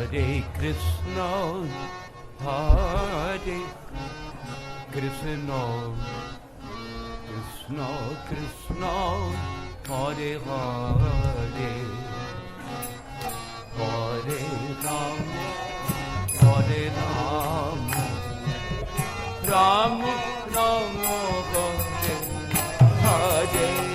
Hare Krishna, Hare Krishna, Krishna Krishna, Hare Hare, Hare Rama, Hare Rama, Rama Rama, Hare Hare.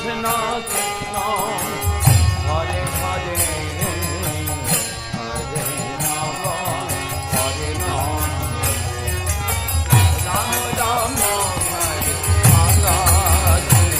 Krishna Krishna Hare Hare Hare Rama Hare Rama Rama Rama Hare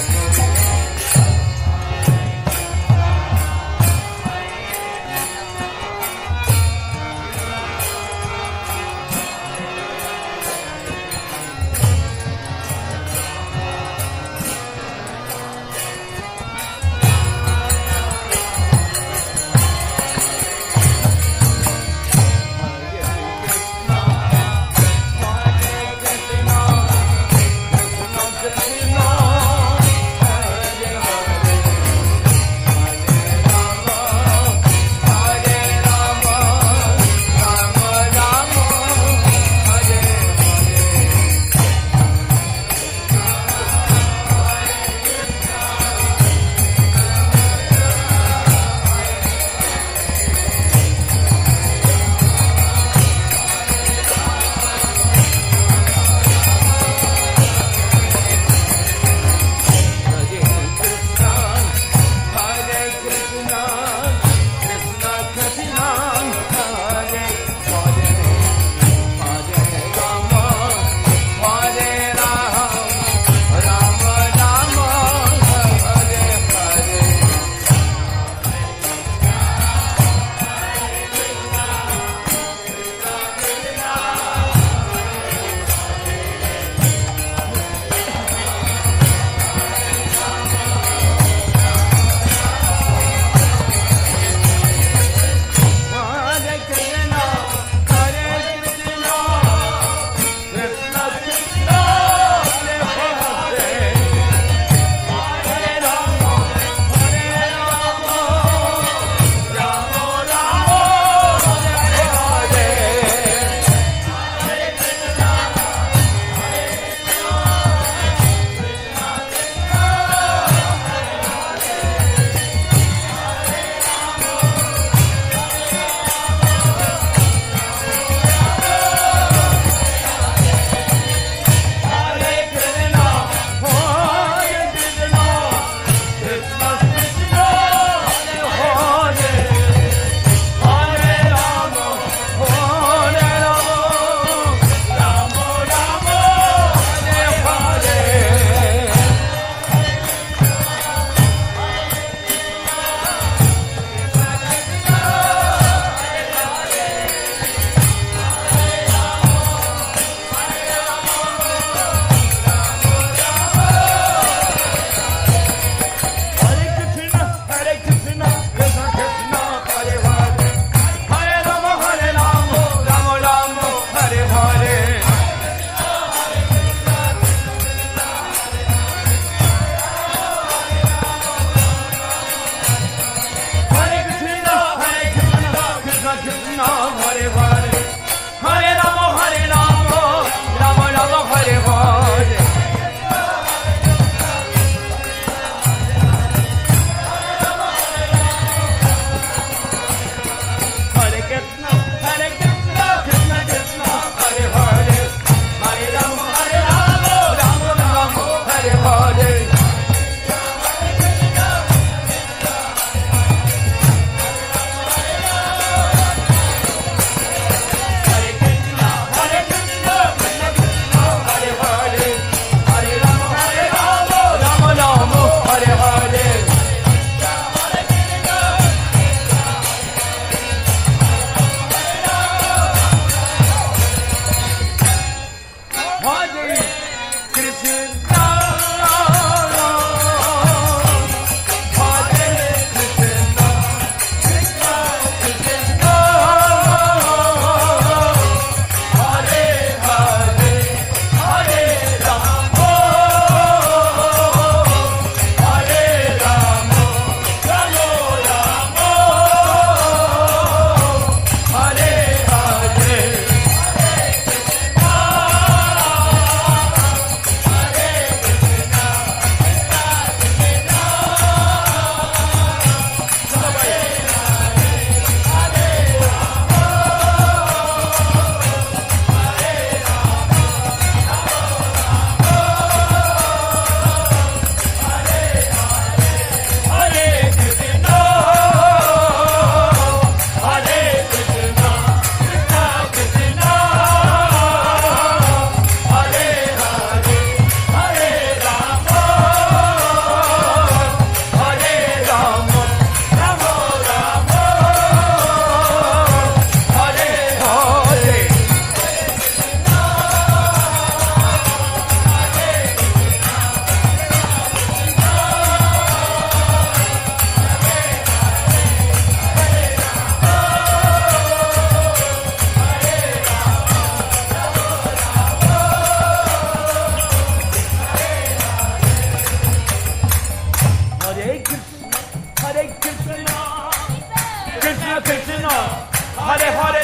Hare Hare,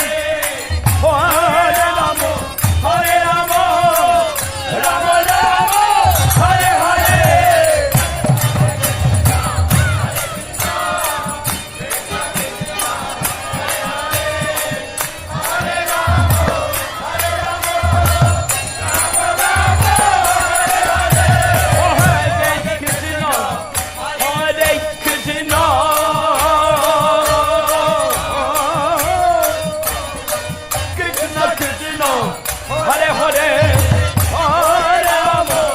Hare Rama, Hare Rama, Rama Rama, Hare Hare. Hare Hare, Hare Rama, Hare Rama, Rama Rama, Hare Hare. Hare Krishna, Hare Krishna, Krishna Krishna, Hare Hare, Hare Rama,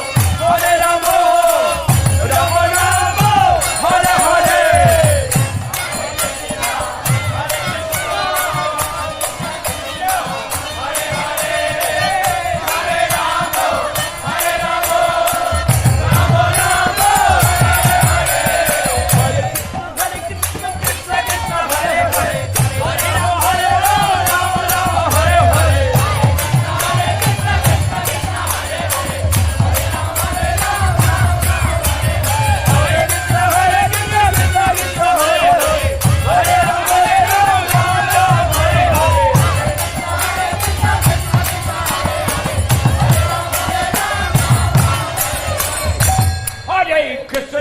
Hare Rama, Rama Rama, Hare Hare, Hare Krishna, Hare Krishna,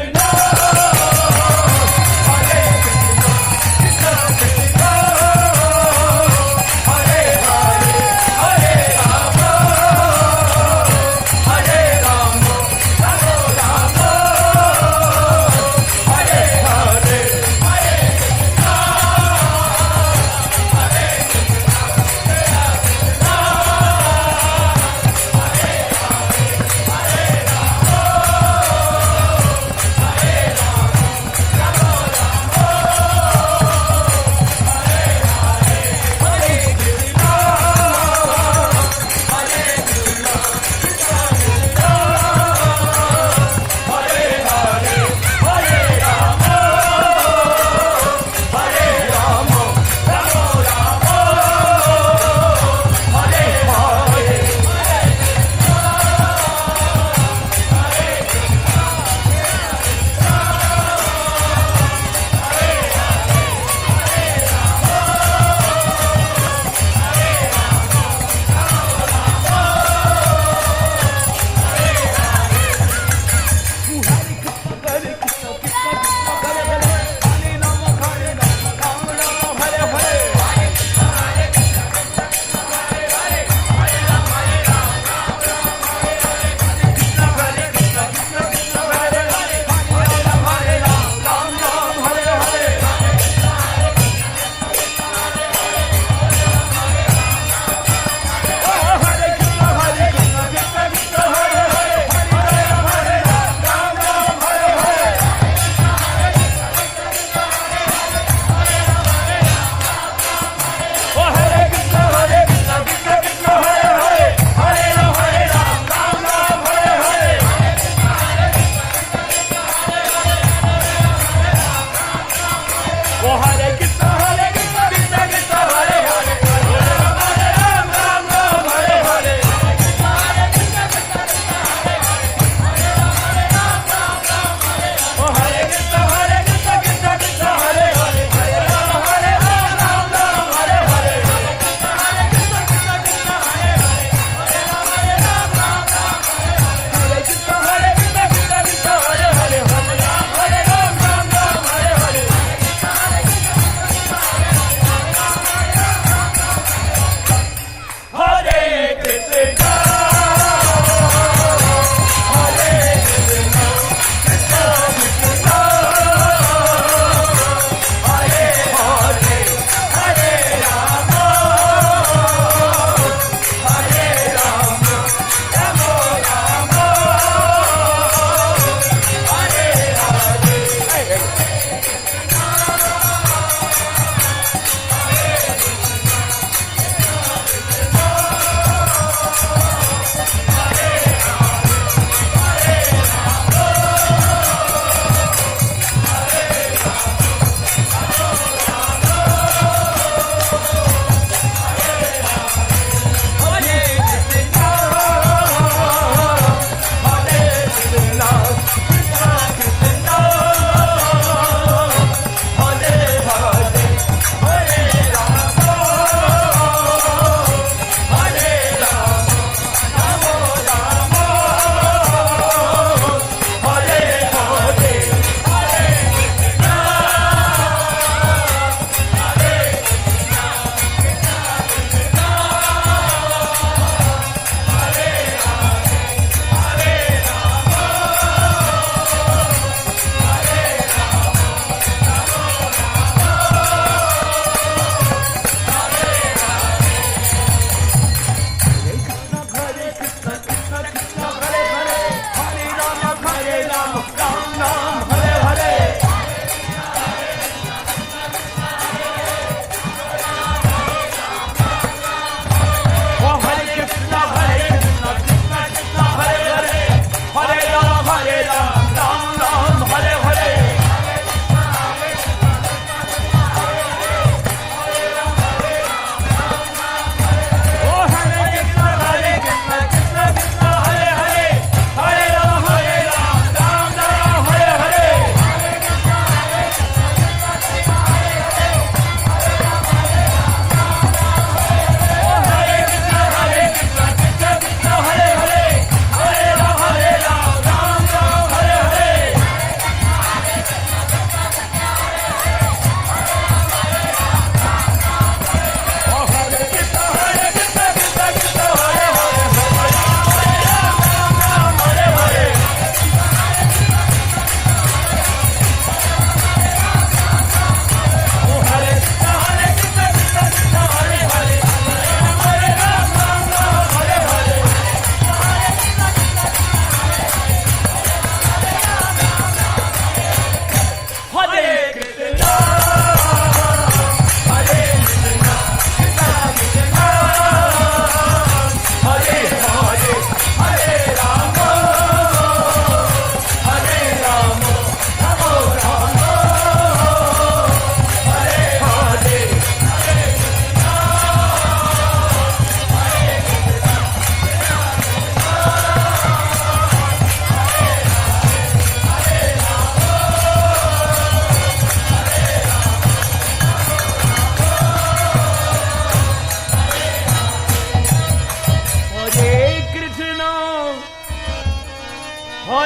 Hare Rama, Hare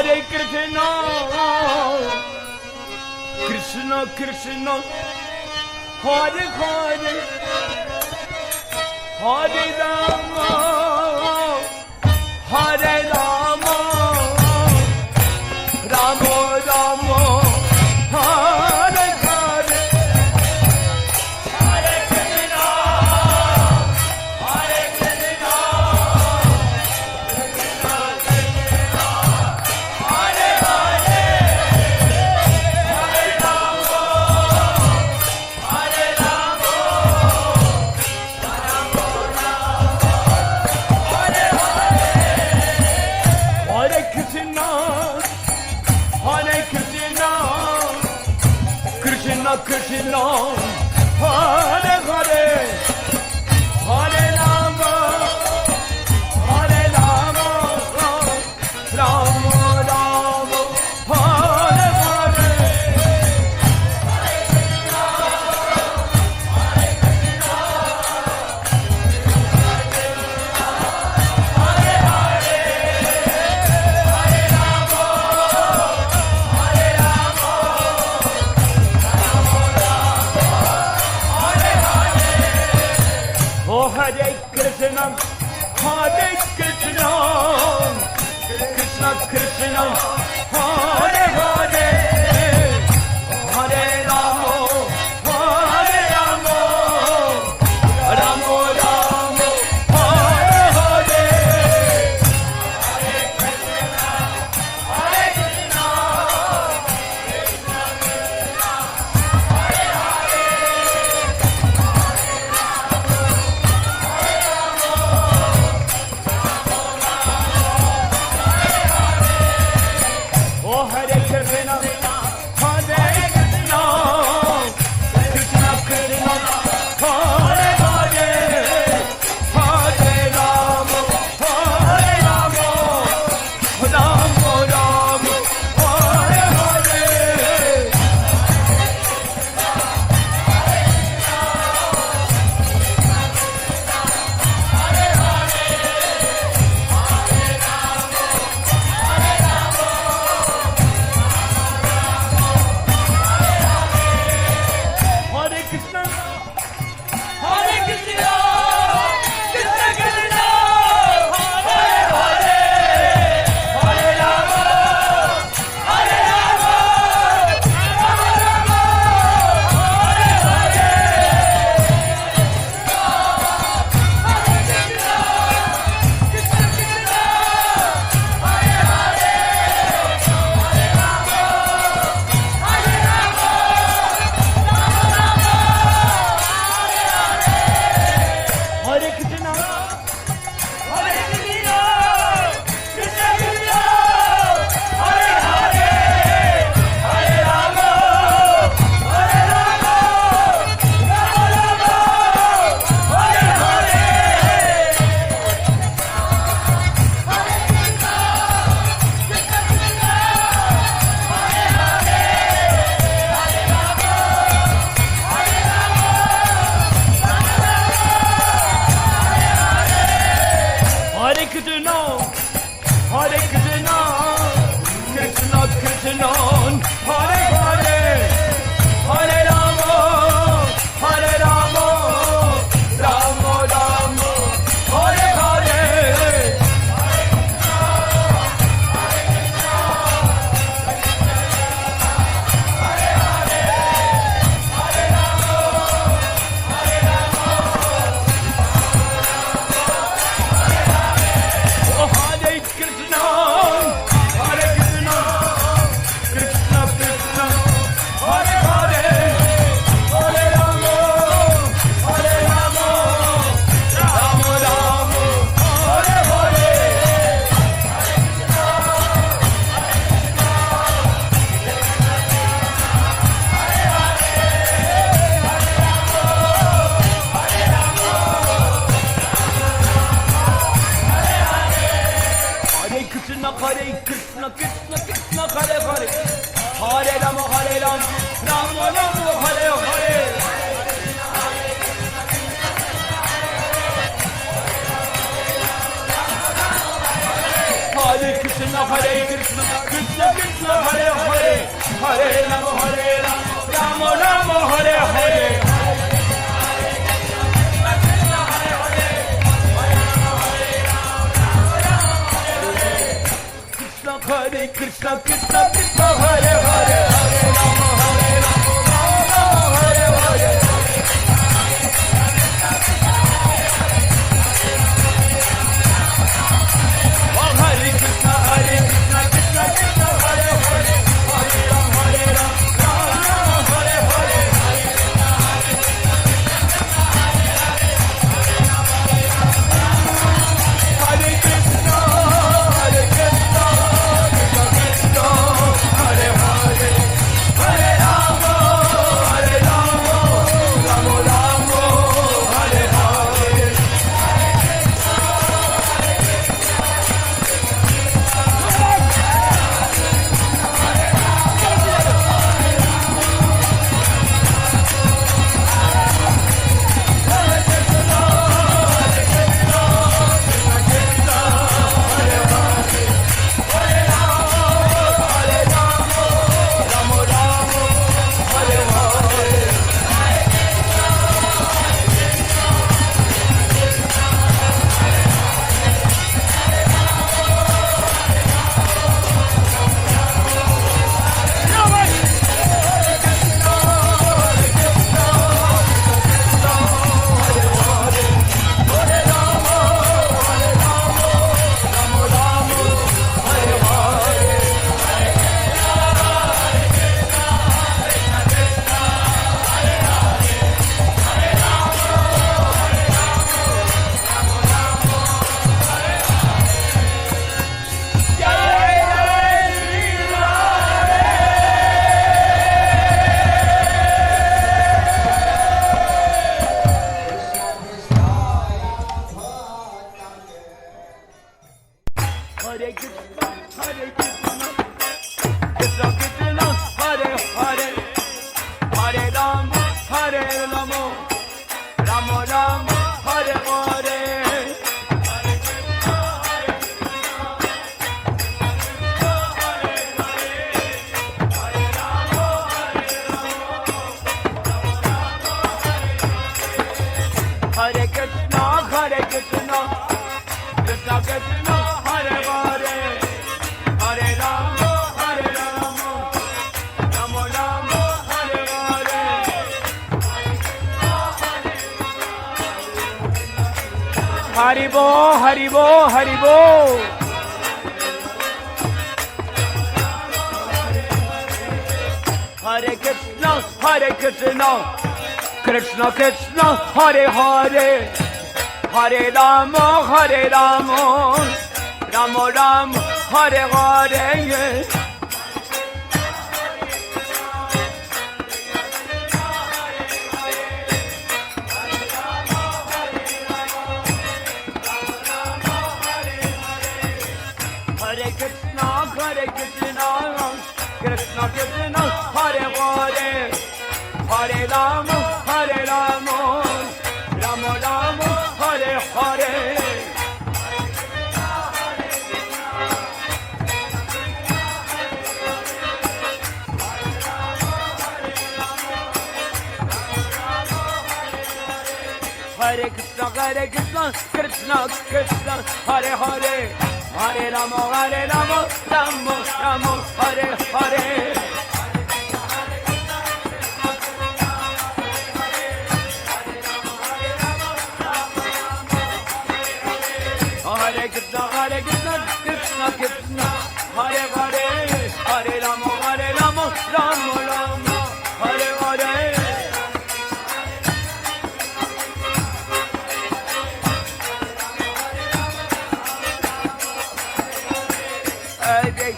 Hare Krishna, Krishna Krishna, Hare Hare, Hare Rama, Hare Rama, Rama Rama, Hare Hare, Hare Krishna, Hare Krishna, Krishna Krishna, Hare Hare, Hare Rama, Hare Rama, Hare Krishna, Hare Krishna, Krishna Krishna, Hare Hare, Hare Rama, Hare Rama, Rama Rama, Hare Hare. Oh Hare Krishna, Hare Krishna, Krishna Krishna, Hare Hare, Hare Rama, Hare Rama, Rama Rama, Hare Hare. Oh Hare Krishna, Hare Krishna, Krishna Krishna, Hare Hare, Hare Rama, Hare Rama, Rama Rama, Hare Hare. Hare Krishna, Hare Krishna, Krishna Krishna, Hare Hare, Hare Rama, Hare Rama, Rama Rama, Hare Hare. Hare Krishna, Krishna Krishna, Hare Hare, Hare Rama, Hare Rama, Hare Krishna, Hare Krishna, Krishna Krishna, Hare Hare, Hare Rama, Hare Rama, Rama Rama, Hare Hare. Hare Krishna, Hare Krishna, Krishna Krishna, Hare Hare, Hare Rama, Hare Rama, Rama Rama, Hare Hare. Oh Hare Krishna, Hare Krishna, Krishna Krishna, Hare Hare, Hare Rama, Hare Rama, Rama Rama, Hare Hare. Hare Krishna, Krishna Krishna, Hare Hare, Hare Rama, Rama Rama, Hare Hare. Hare Krishna, Krishna Hare Krishna, Krishna Krishna, Hare Hare, Hare Rama, Hare Rama, Rama Rama, Hare Hare. Haribo, Haribo, Haribo. Hare Krishna, Krishna Krishna, Hare Hare, Hare Rama, Rama Rama, Hare Hare. Hare Krishna, Krishna Krishna, Hare Hare, Hare Rama, Rama Rama, Hare Hare. Hare Krishna, Krishna Krishna, Hare Hare, Hare Rama, Rama Rama, Hare Hare. Hare Krishna, Krishna Krishna, Hare Hare, Hare Rama, Rama Rama, Hare Hare. Hare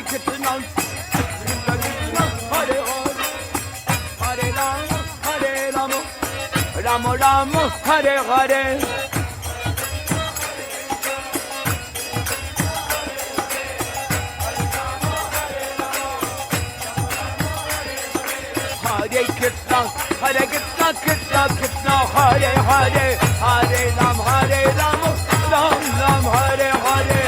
Krishna, Krishna Krishna, Hare Hare, Hare Rama, Rama Rama, Hare Hare. Hare Krishna, Krishna Krishna, Hare Hare, Hare Rama, Rama Hare Hare.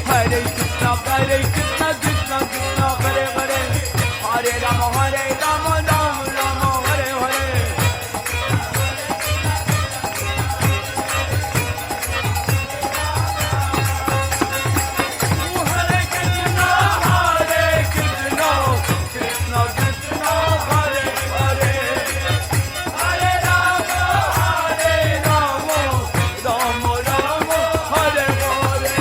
Hare Krishna, Krishna Krishna, Hare Hare, Hare Rama, Rama Rama, Hare Hare.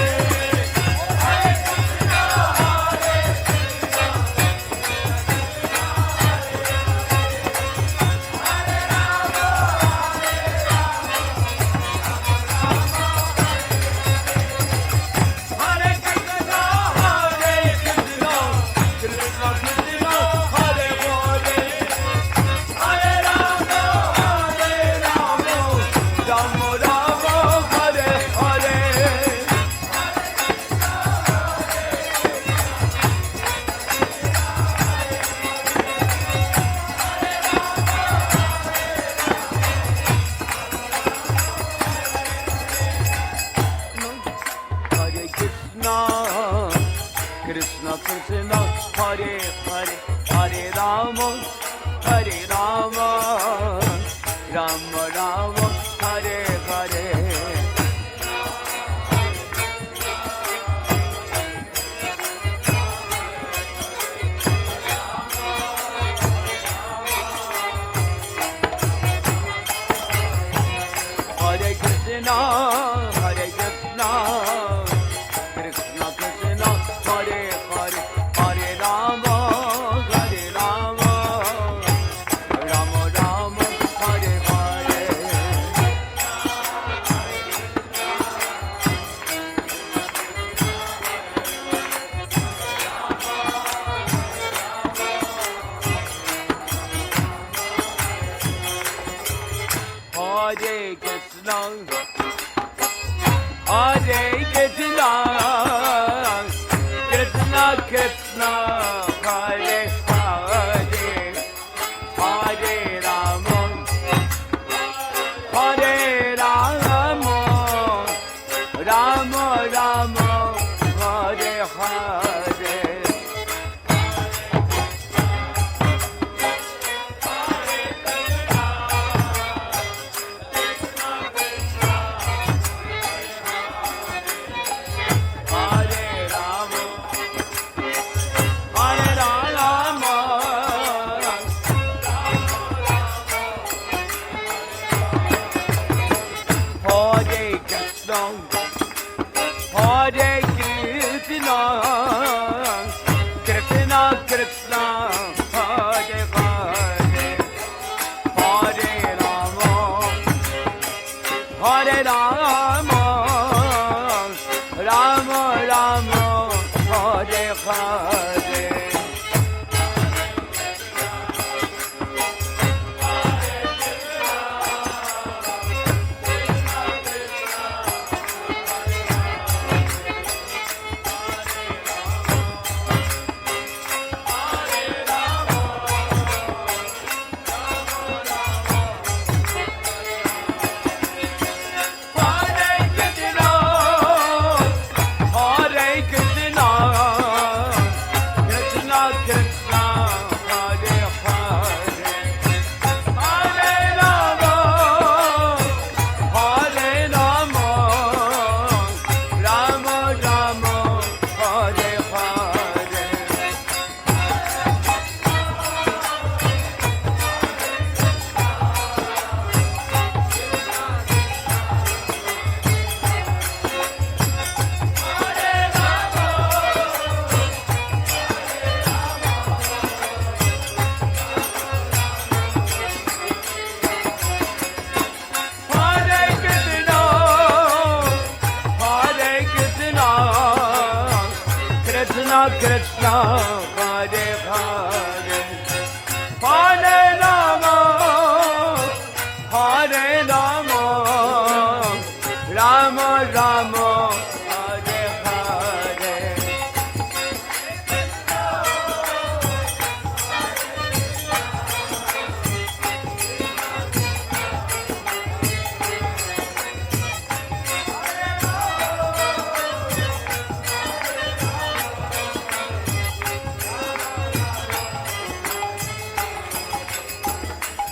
Krishna Krishna, Hare Hare, Hare Rama, Rama Rama, Hare Hare. Hare Krishna, Krishna Krishna, Hare Hare, Hare Rama, Rama Rama, Hare Hare. Hare Krishna, Hare Krishna, Krishna Krishna, Hare Hare, Hare Rama, Rama Rama, Hare Hare. Hare Rama, Rama Rama, Hare Hare. Krishna, Hare Hare, Hare Rama, Hare Rama, Rama Rama, Hare Hare.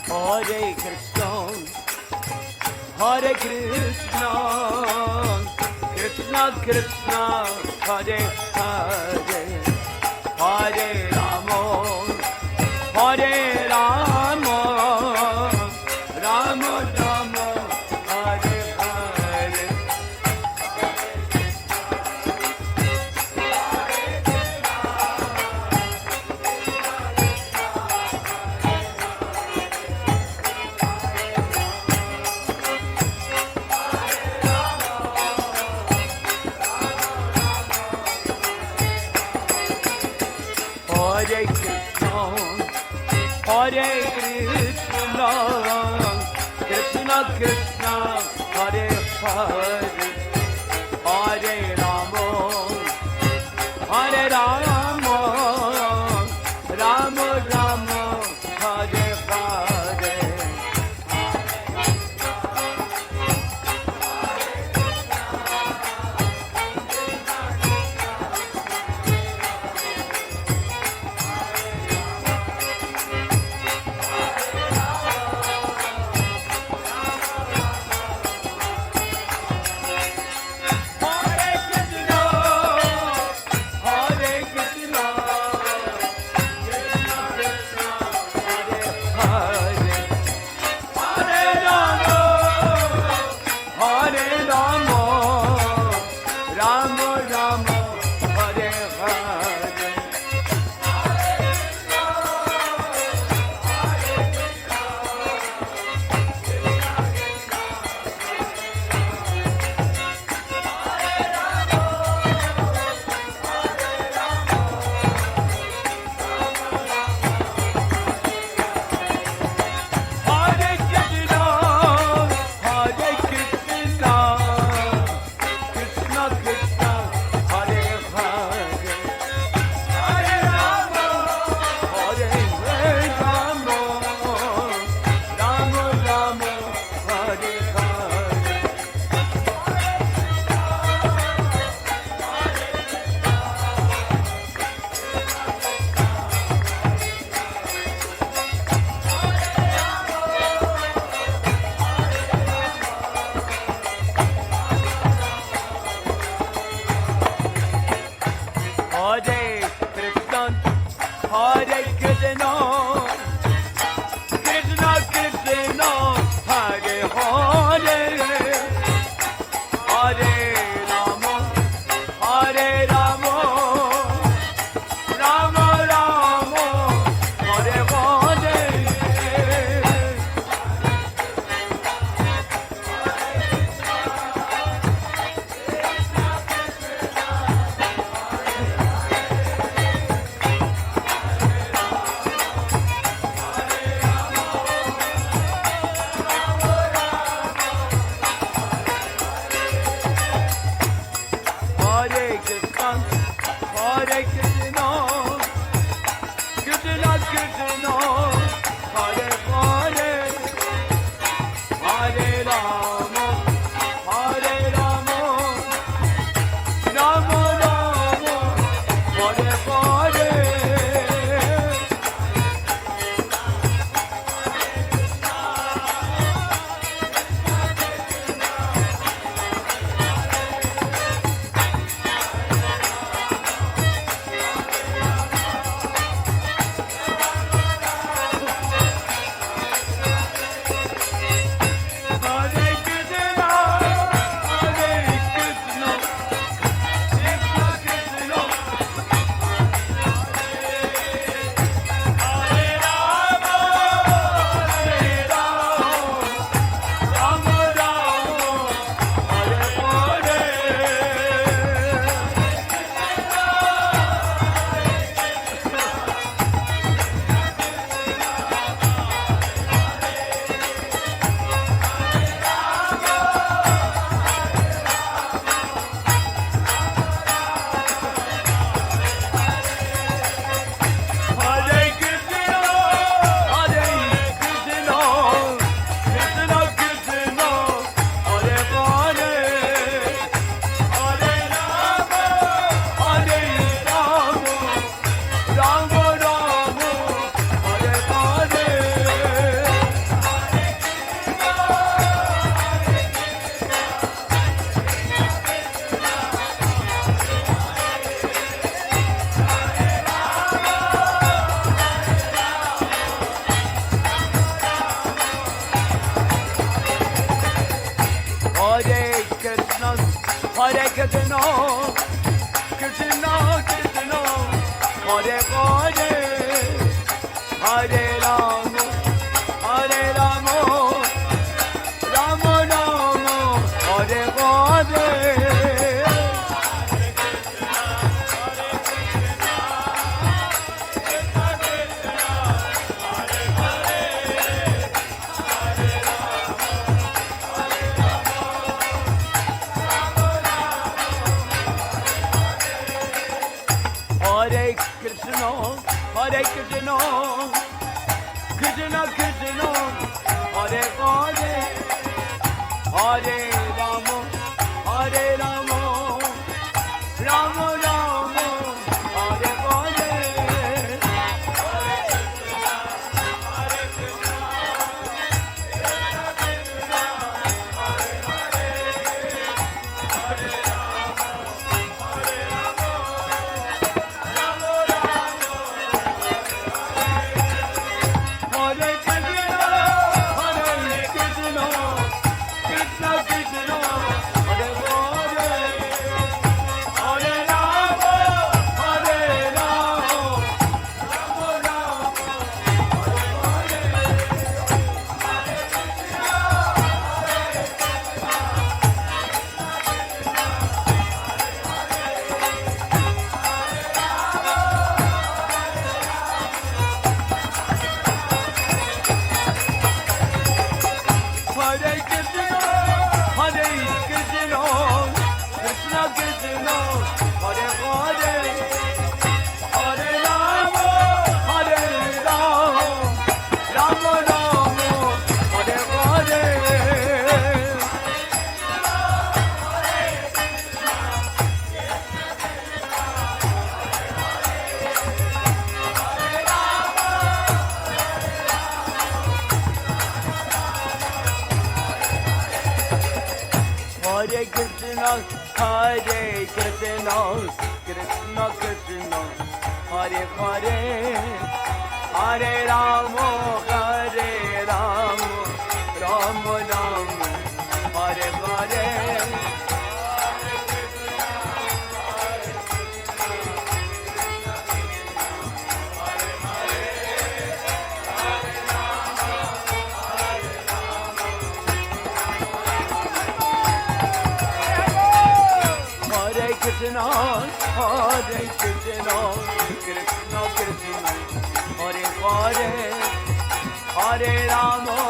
Hare Krishna, Hare Krishna, Krishna Krishna, Hare Hare, Hare Rama, Hare Rama, Rama Rama, Hare Hare. Hare Krishna, Hare Krishna, Krishna Krishna, Hare Hare, Hare Rama, Hare Rama, Rama Rama, Hare Hare. Hare Krishna, Hare Krishna, Krishna Krishna, Hare Hare, Hare Rama, Hare Rama, Rama Rama, Hare Hare. Hare Krishna, Hare Krishna, Krishna Krishna, Hare Hare, Hare Rama, Hare Rama, Rama Rama, Hare Hare. Hare Krishna, Hare Krishna, Krishna Krishna, Hare Hare, Hare Rama, Hare Rama, Rama Rama, Hare Hare. Krishna, Hare Krishna, Krishna Krishna, Hare Hare, Hare Rama, Hare Rama, Rama Rama, Hare Hare. Hare Krishna, Hare Krishna, Krishna Krishna, Hare Hare, Hare Rama,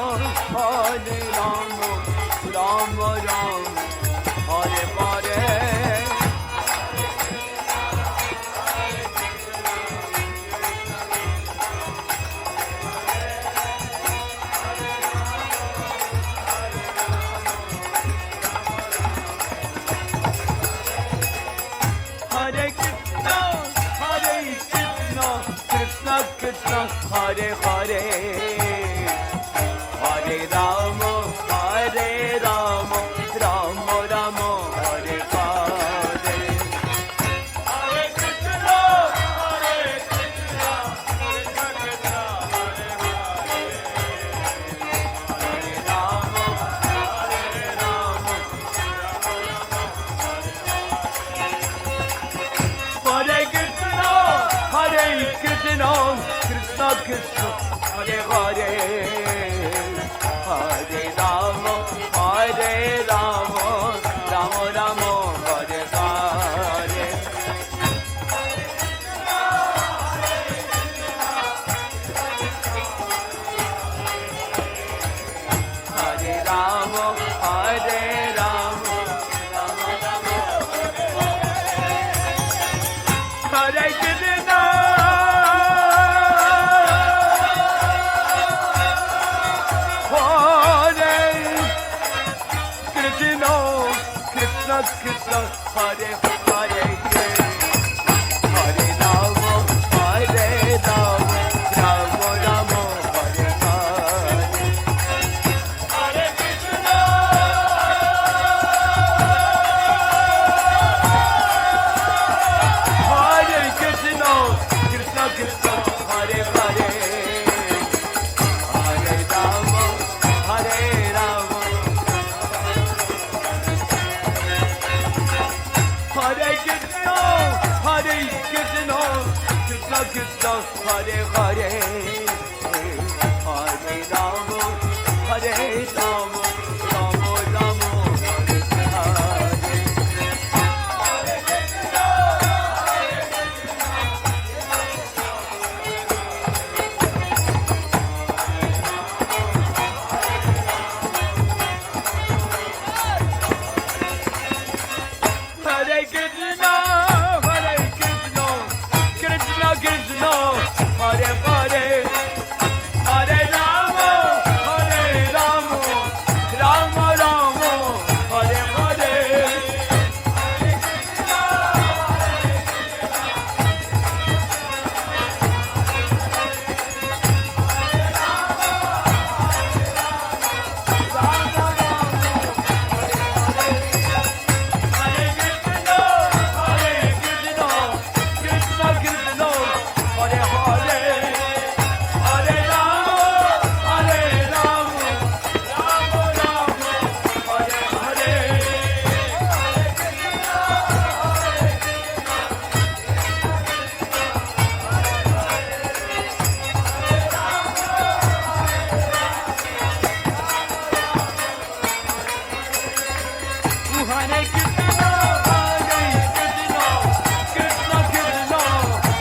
Hare Rama, Rama Rama, Hare Hare. Hare Krishna, Hare Krishna, Krishna Krishna, Hare Hare, Hare Rama, Hare Rama, Hare Krishna, Hare Krishna, Krishna Krishna, Hare Hare, Hare Rama, Hare Rama, Rama Rama, Hare Hare. Hare Rama, Hare Rama, Rama Rama, Hare Krishna. Krishna Krishna, Hare Hare, Hare Rama, Hare Rama, Rama Rama, Hare Hare. Hare Krishna, Hare Krishna, Krishna Krishna, Hare Hare, Hare Rama, Hare Rama. Hare Krishna, Hare Krishna, Krishna Krishna, Hare Hare, Hare Rama, Hare Rama, Rama Rama, Hare Hare. Hare Krishna, Hare Krishna, Krishna Krishna, Hare Hare, Hare Rama, Hare Rama, Rama Rama, Hare Hare. Hare Krishna, Hare Krishna, Krishna Krishna, Hare Hare, Hare Rama, Hare Rama, Rama Rama, Hare Hare. Hare Krishna, Hare Krishna, Krishna Krishna,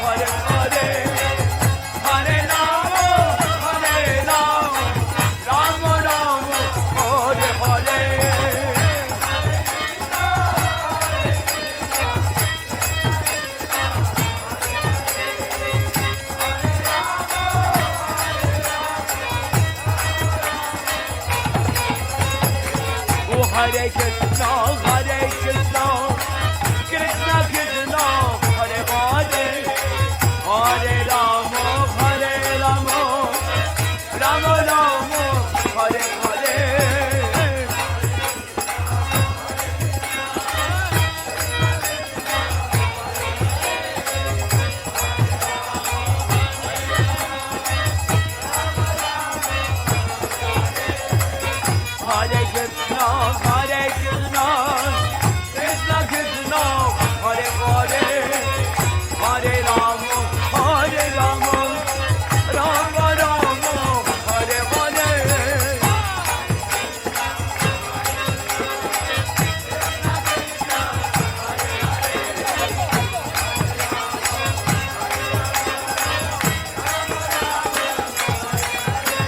Hare Hare, Hare Rama, Hare Rama, Rama Rama, Hare Hare. Oh, Hare Krishna, Hare Krishna, Krishna Krishna, Hare Hare, Hare Rama, Hare Rama, Rama Rama, Hare Hare. Hare Krishna, Hare Krishna, Krishna Krishna, Hare Hare, Hare Rama, Hare Rama, Rama Rama, Hare Hare.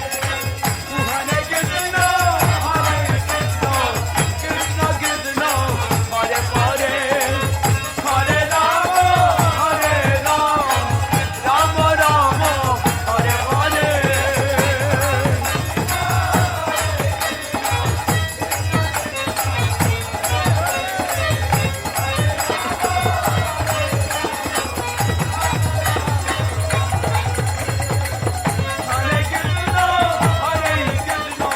Hare Krishna, Hare Krishna, Krishna Krishna, Hare Hare, Hare Rama, Hare Rama, Rama Rama, Hare Hare. Hare Krishna, Hare Krishna,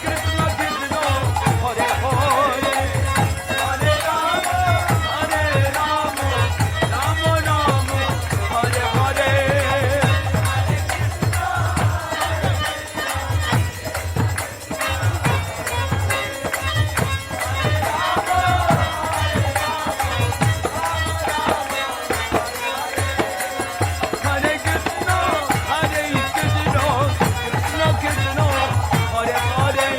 Krishna Krishna, Hare Hare, Hare Rama, Hare Rama, Rama Rama, Hare Hare. Hare Krishna, Hare Krishna, Krishna Krishna, Hare Hare,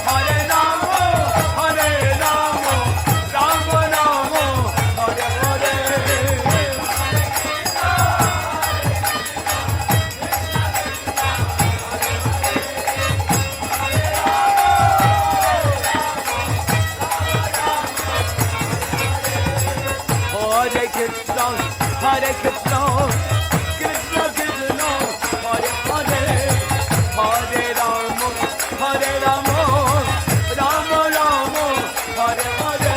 Hare Rama, Hare Rama, Rama Rama, Hare Hare. Hare Krishna, Hare Krishna, Krishna Krishna, Hare Hare, Hare Rama, Hare Rama, Rama Rama, Hare Hare.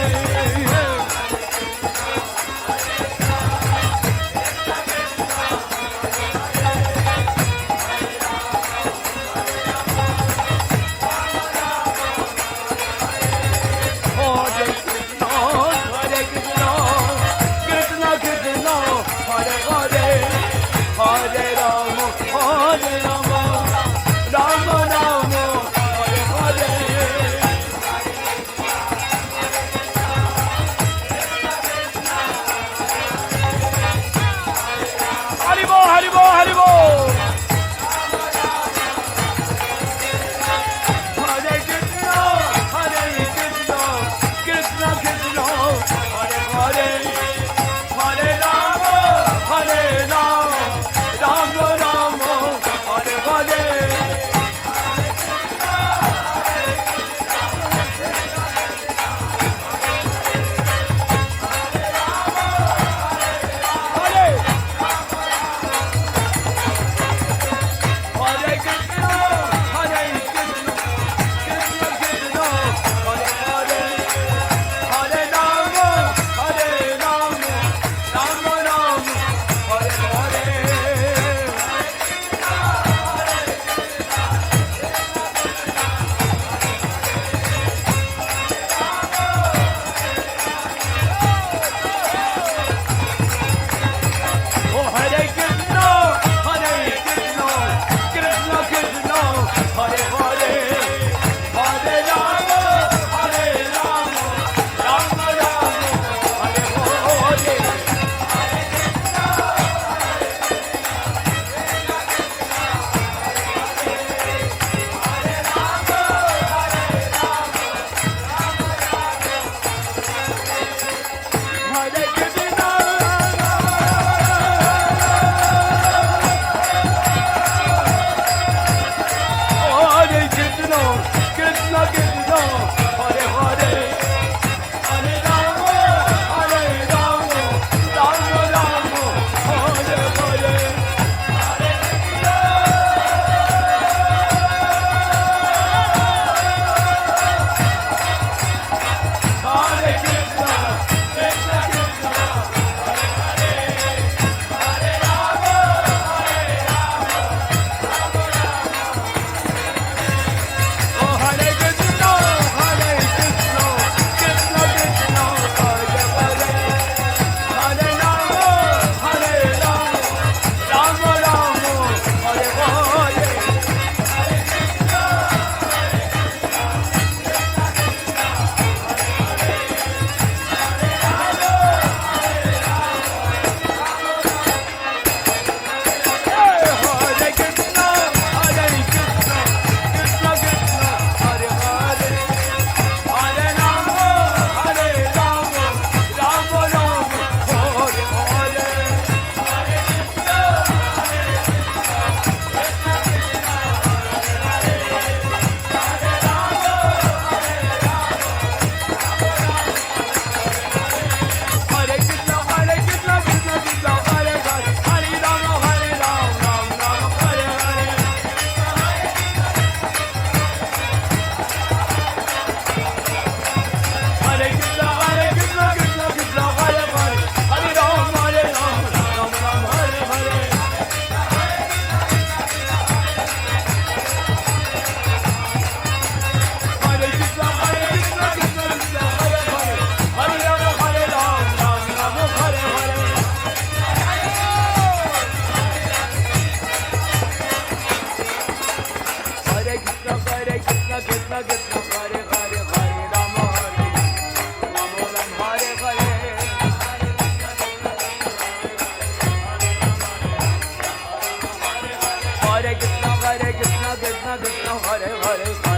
Hare Krishna, Hare Krishna, Krishna Krishna, Hare Hare. Krishna Krishna Hare Hare